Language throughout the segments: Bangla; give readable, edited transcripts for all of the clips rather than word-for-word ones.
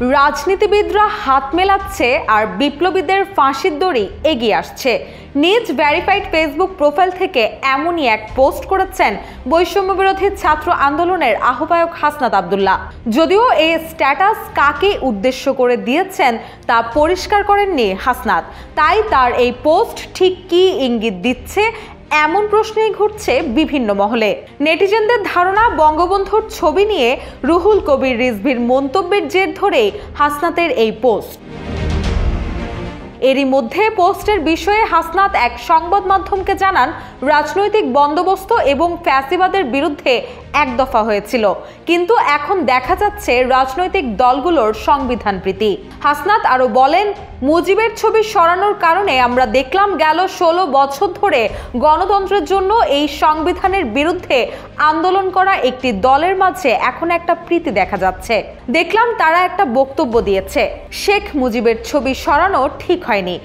রাজনীতিবিদরা হাত মেলাচ্ছে আর বিপ্লবীদের ফাঁসির দড়ি এগিয়ে আসছে। নিজ ভেরিফাইড ফেসবুক প্রোফাইল থেকে এমনই এক পোস্ট করেছেন বৈষম্য বিরোধী ছাত্র আন্দোলনের আহ্বায়ক হাসনাত আব্দুল্লাহ। যদিও এই স্ট্যাটাস কাকে উদ্দেশ্য করে দিয়েছেন তা পরিষ্কার করেননি হাসনাত, তাই তার এই পোস্ট ঠিক কী ইঙ্গিত দিচ্ছে এমন প্রশ্নই ঘুরছে বিভিন্ন মহলে। নেটিজেনদের ধারণা, বঙ্গবন্ধুর ছবি নিয়ে রুহুল কবির রিজভীর মন্তব্যের জের ধরেই হাসনাতের এই পোস্ট। এরই মধ্যে পোস্টের বিষয়ে হাসনাত এক সংবাদ মাধ্যমকে জানান, রাজনৈতিক বন্দোবস্ত এবং ফ্যাসিবাদের বিরুদ্ধে এক দফা হয়েছিল, কিন্তু এখন দেখা যাচ্ছে রাজনৈতিক দলগুলোর সংবিধান প্রীতি। হাসনাত আরো বলেন, মুজিবের ছবি সরানোর কারণে আমরা দেখলাম গেল 16 বছর ধরে গণতন্ত্রের জন্য এই সংবিধানের বিরুদ্ধে আন্দোলন করা একটি দলের মাঝে এখন একটা প্রীতি দেখা যাচ্ছে। দেখলাম তারা একটা বক্তব্য দিয়েছে, শেখ মুজিবের ছবি সরানো ঠিক হয়নি,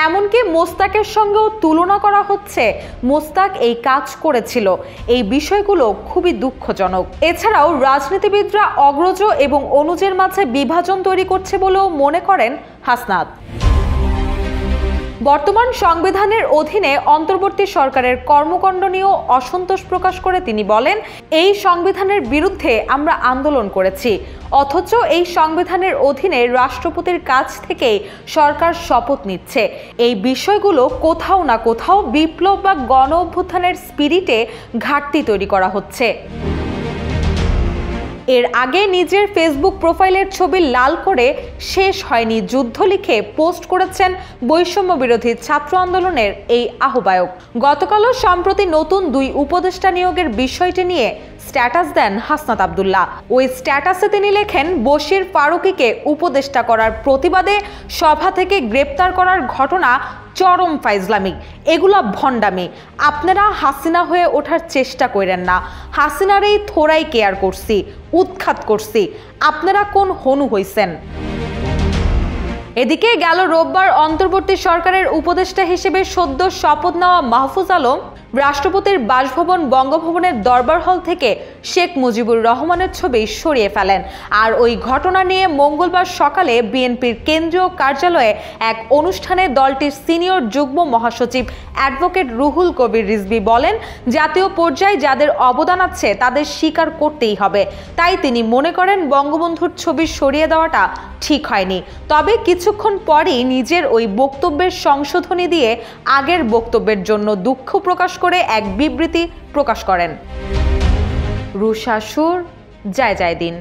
এমনকি মোস্তাকের সঙ্গেও তুলনা করা হচ্ছে। মোস্তাক এই কাজ করেছিল। এই বিষয়গুলো খুবই দুঃখজনক। এছাড়াও রাজনীতিবিদরা অগ্রজ এবং অনুজের মাঝে বিভাজন তৈরি করছে বলেও মনে করেন হাসনাত। বর্তমান সংবিধানের অধীনে অন্তর্বর্তী সরকারের কর্মকাণ্ড নিয়েও অসন্তোষ প্রকাশ করে তিনি বলেন, এই সংবিধানের বিরুদ্ধে আমরা আন্দোলন করেছি, অথচ এই সংবিধানের অধীনে রাষ্ট্রপতির কাছ থেকে সরকার শপথ নিচ্ছে। এই বিষয়গুলো কোথাও না কোথাও বিপ্লব বা গণ অভ্যুত্থানের স্পিরিটে ঘাটতি তৈরি করা হচ্ছে। এর আগে নিজের ফেসবুক প্রোফাইলের ছবি লাল করে শেষ হয়নি যুদ্ধ লিখে পোস্ট করেছেন বৈষম্য বিরোধী ছাত্র আন্দোলনের এই আহ্বায়ক। গতকালও সম্প্রতি নতুন 2 উপদেষ্টা নিয়োগের বিষয়টি নিয়ে স্ট্যাটাস দেন হাসনাত আব্দুল্লাহ। ওই স্ট্যাটাসে তিনি লেখেন, বশির ফারুকীকে উপদেষ্টা করার প্রতিবাদে সভা থেকে গ্রেপ্তার করার ঘটনা চরম ফাইজলামি, এগুলা ভণ্ডামি। আপনারা হাসিনা হয়ে ওঠার চেষ্টা করেন না। হাসিনার এই থোড়াই কেয়ার করছি, উৎখাত করছি। আপনারা কোন হনু হইছেন? এদিকে গেল রোববার অন্তর্বর্তী সরকারের উপদেষ্টা হিসেবে সদ্য শপথ নেওয়া মাহফুজ আলম রাষ্ট্রপতির বাসভবন বঙ্গভবনের দরবার হল থেকে শেখ মুজিবুর রহমানের ছবি সরিয়ে ফেলেন। আর ওই ঘটনা নিয়ে মঙ্গলবার সকালে বিএনপির কেন্দ্রীয় কার্যালয়ে এক অনুষ্ঠানে দলটির সিনিয়র যুগ্ম মহাসচিব অ্যাডভোকেট রুহুল কবির রিজভী বলেন, জাতীয় পর্যায়ে যাদের অবদান আছে তাদের স্বীকার করতেই হবে। তাই তিনি মনে করেন বঙ্গবন্ধুর ছবি সরিয়ে দেওয়াটা ঠিক হয়নি। তবে কিছুক্ষণ পরই নিজের ওই বক্তব্যের সংশোধনী দিয়ে আগের বক্তব্যের জন্য দুঃখ প্রকাশ করে এক বিবৃতি প্রকাশ করেন। রুশা সুর, জয় জয় দিন।